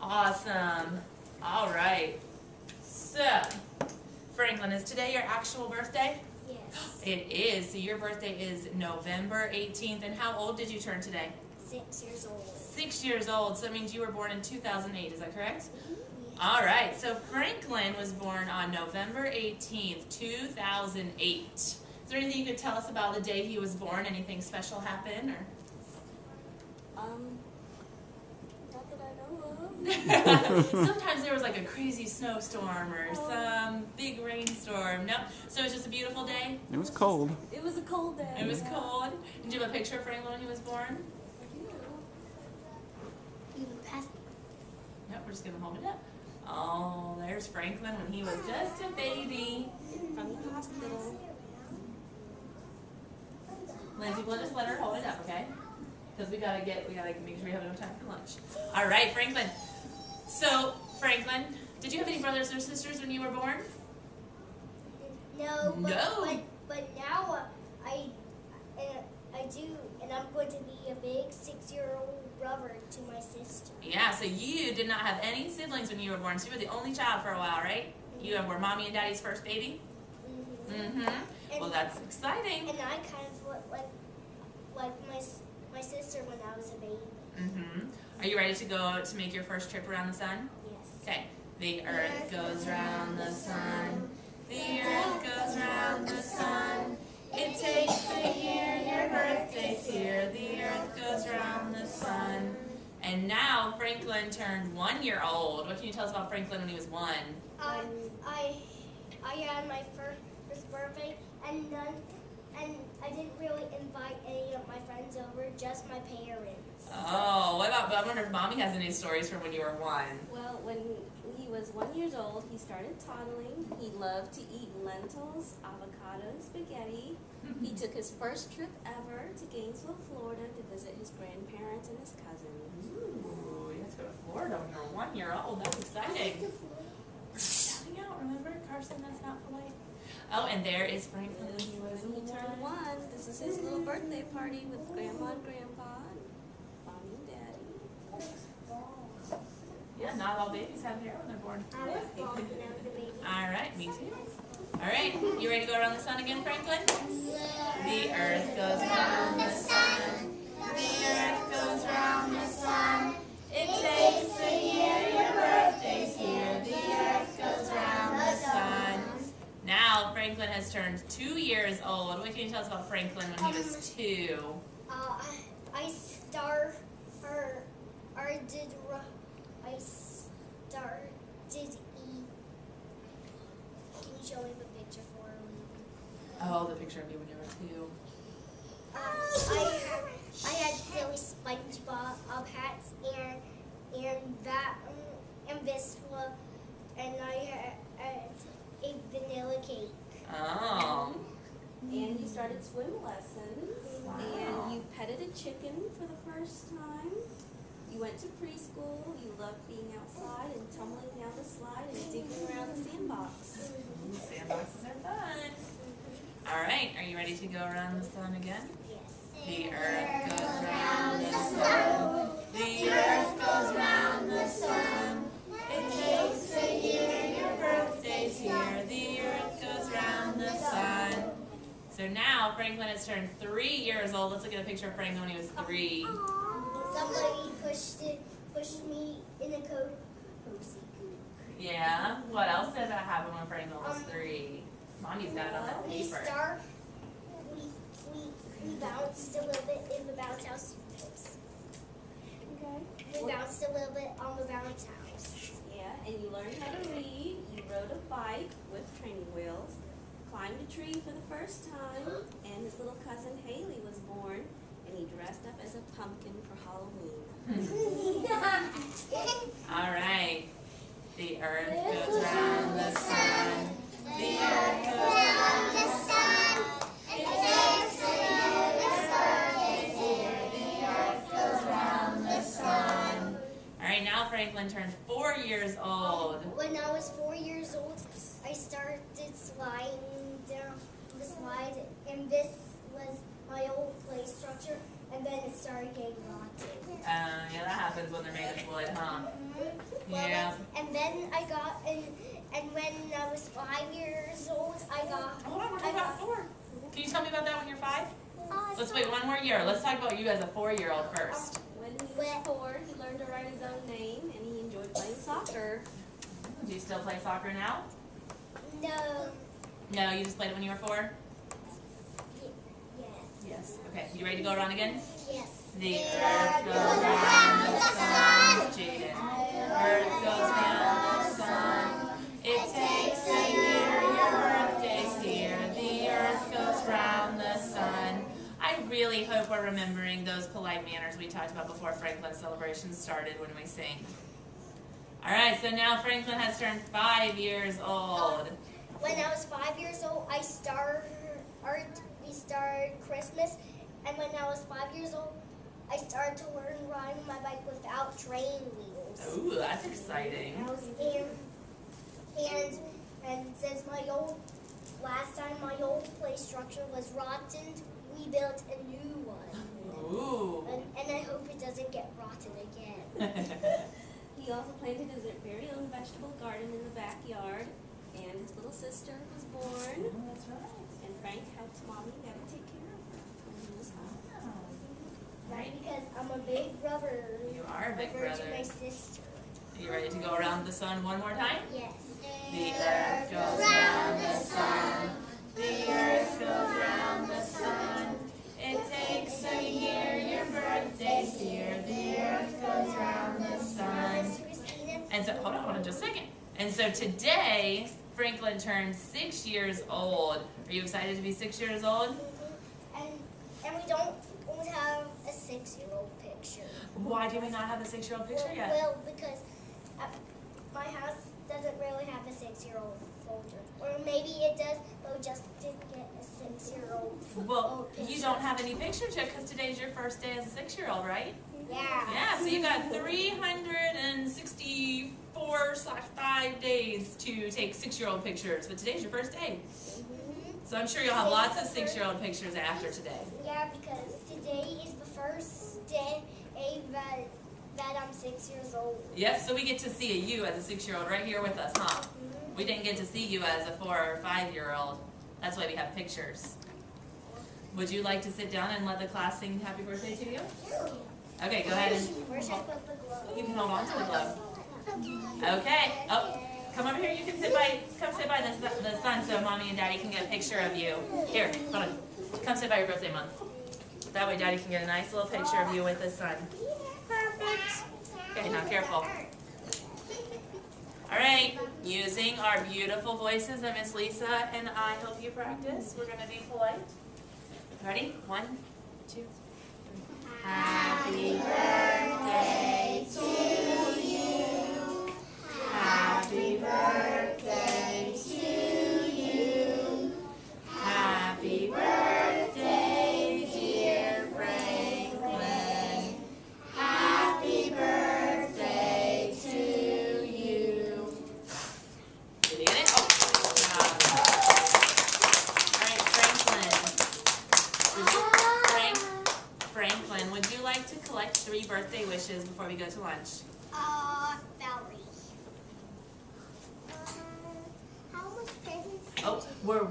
Awesome. All right. So, Franklin, is today your actual birthday? Yes. It is. So your birthday is November 18th. And how old did you turn today? 6 years old. 6 years old. So that means you were born in 2008. Is that correct? Mm-hmm. All right. So Franklin was born on November 18th, 2008. Is there anything you could tell us about the day he was born? Anything special happen? Or? Not that I know of. Sometimes there was like a crazy snowstorm or some big rainstorm. No. So it was just a beautiful day? It was cold. It was a cold day. It was cold. Did you have a picture of Franklin when he was born? You pass. Nope, we're just going to hold it up. Oh, there's Franklin when he was just a baby. From the hospital. Lindsay, we'll just let her hold it up, okay? Because we gotta make sure we have enough time for lunch. All right, Franklin. So, Franklin, did you have any brothers or sisters when you were born? No. No. But now I do, and I'm going to be a big 6-year-old brother to my sister. Yeah, so you did not have any siblings when you were born, so you were the only child for a while, right? You were mommy and daddy's first baby? Mm-hmm. Mm-hmm. Well, that's exciting. And I kind of look like my sister when I was a baby. Mm-hmm. Are you ready to go to make your first trip around the sun? Yes. Okay. The earth goes round the sun. The earth goes round the sun. It takes a year, your birthday's here. The earth goes round the sun. And now Franklin turned 1 year old. What can you tell us about Franklin when he was 1? I had my first birthday, and I didn't really invite any of my friends over, just my parents. Oh, I wonder if Mommy has any stories from when you were 1. Well, when he was 1 year old, he started toddling. He loved to eat lentils, avocado, and spaghetti. He took his first trip ever to Gainesville, Florida to visit his grandparents and his cousins. Ooh, you have to go to Florida when you're 1 year old. That's exciting. Shouting out, remember? Carson, that's not polite. Oh, and there is Franklin when he was When he turned 1, this is his little birthday party with Grandma and Grandpa and Mommy and Daddy. Yeah, not all babies have hair when they're born. I was born when I was a baby. All right, me too. All right, you ready to go around the sun again, Franklin? The earth goes round the sun. The earth goes round the sun. It takes a year, your birthday's here. The earth goes round the sun. Now Franklin has turned 2 years old. What can you tell us about Franklin when he was 2? I started eat. Can you show me the picture for me? Oh, the picture of you when you were 2. I had silly SpongeBob hats and Visla, and I had a vanilla cake. Oh. And you started swim lessons. Wow. And you petted a chicken for the first time. You went to preschool. You loved being outside and tumbling down the slide and digging around the sandbox. Sandboxes are fun. All right, are you ready to go around the sun again? Yes. The earth goes round the sun. The earth goes round the sun. It takes a year, your birthday's here. The earth goes round the sun. So now Franklin has turned 3 years old. Let's look at a picture of Franklin when he was 3. Somebody pushed me in a coat. Yeah. What else did that happen when Franklin was 3? Mommy's got it on that We paper. bounced a little bit in the bounce house. Okay. We bounced a little bit on the bounce house. Yeah, and you learned how to read. You rode a bike with training wheels. Climbed a tree for the first time. And his little cousin Haley was born. And he dressed up as a pumpkin for Halloween. All right. The earth goes round the sun. The earth goes round the sun. It takes a year, your birthday's here. The earth goes round the sun. All right, now Franklin turns 4 years old. When I was 4 years old, I started sliding down the slide, and this was my old play structure. and then it started getting rotten. Yeah, that happens when they're made of wood, huh? Well, Yeah. and then I got, and when I was 5 years old, I got. Hold on, we're talking about 4. Can you tell me about that when you're 5? Let's So- wait one more year. Let's talk about you as a 4-year-old first. When he was 4, he learned to write his own name, and he enjoyed playing soccer. Do you still play soccer now? No. No, you just played it when you were 4? Yes. Yes. Okay, you ready to go around again? Yes. The earth goes round the sun. Jaden. Earth goes round the sun. It takes a year. Your birthday's here. The earth goes round the sun. I really hope we're remembering those polite manners we talked about before Franklin's celebration started when we sing. All right, so now Franklin has turned 5 years old. When I was 5 years old, we started Christmas, and when I was 5 years old, I started to learn riding my bike without training wheels. Ooh, that's exciting. And since last time my old play structure was rotten, we built a new one. Ooh. And I hope it doesn't get rotten again. He also planted his very own vegetable garden in the backyard, and his little sister was born, That's right. and Frank helped Mommy and Daddy take care of her when he was home. Right, because I'm a big brother. You are a big brother brother. to my sister. Are you ready to go around the sun one more time? Yes. The earth goes round the sun. The earth goes round the sun. It takes a year. Your birthday's here. The earth goes round the sun. Christina. And so, hold on just a second. And so today, Franklin turned 6 years old. Are you excited to be 6 years old? And we don't have a 6-year-old picture. Why do we not have a 6-year-old picture yet? Well, because my house doesn't really have a 6-year-old folder. Or maybe it does, but we just didn't get a 6-year-old Well, picture. you don't have any pictures yet because today's your first day as a 6-year-old, right? Yeah. Yeah, so you got 364/5 days to take 6-year-old pictures, but today's your first day. So I'm sure you'll have lots of 6-year-old pictures after today. Yeah, because today is the first day that I'm 6 years old. Yep, so we get to see you as a 6-year-old right here with us, huh? We didn't get to see you as a 4 or 5-year-old. That's why we have pictures. Would you like to sit down and let the class sing happy birthday to you? Okay, go ahead and Where should I put the glove? you can hold on to the glove. Okay. Oh, come over here. You can sit by the sun so Mommy and Daddy can get a picture of you. Here, hold on. Come sit by your birthday month. That way Daddy can get a nice little picture of you with the sun. Perfect. Okay, now careful. All right, using our beautiful voices that Miss Lisa and I help you practice, we're going to be polite. Ready? 1, 2, 3. Happy birthday to you. Happy birthday to you. Happy birthday, dear Franklin. Happy birthday to you. Did you get it? Oh. All right, Franklin, would you like to collect 3 birthday wishes before we go to lunch? Valerie. How much presents? Oh, we're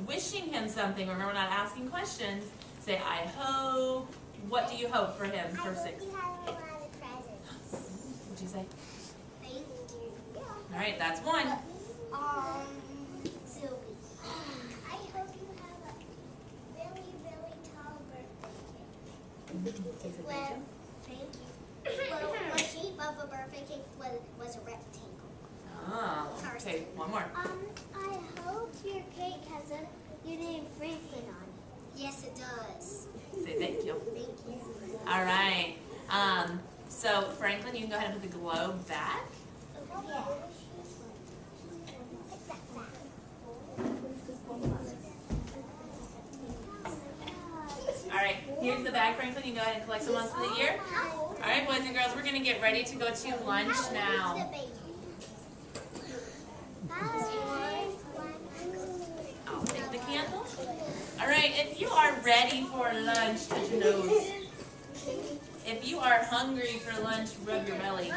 wishing him something. Remember, we're not asking questions. Say, I hope. What do you hope for him for 6? You have a lot of presents. What'd you say? Thank you. All right, that's 1. Sylvie. I hope you have a really, really tall birthday cake. Well, thank you. Well, the shape of a birthday cake was a rectangle. Oh, okay, 1 more. I hope your cake has your name Franklin on it. Yes, it does. Say thank you. Thank you. All right. So Franklin, you can go ahead and put the globe back. Yeah. All right, here's the bag, Franklin. You can go ahead and collect some once of the year. All right, boys and girls, we're going to get ready to go to lunch now. I'll take the candle. All right, if you are ready for lunch, touch your nose. If you are hungry for lunch, rub your belly.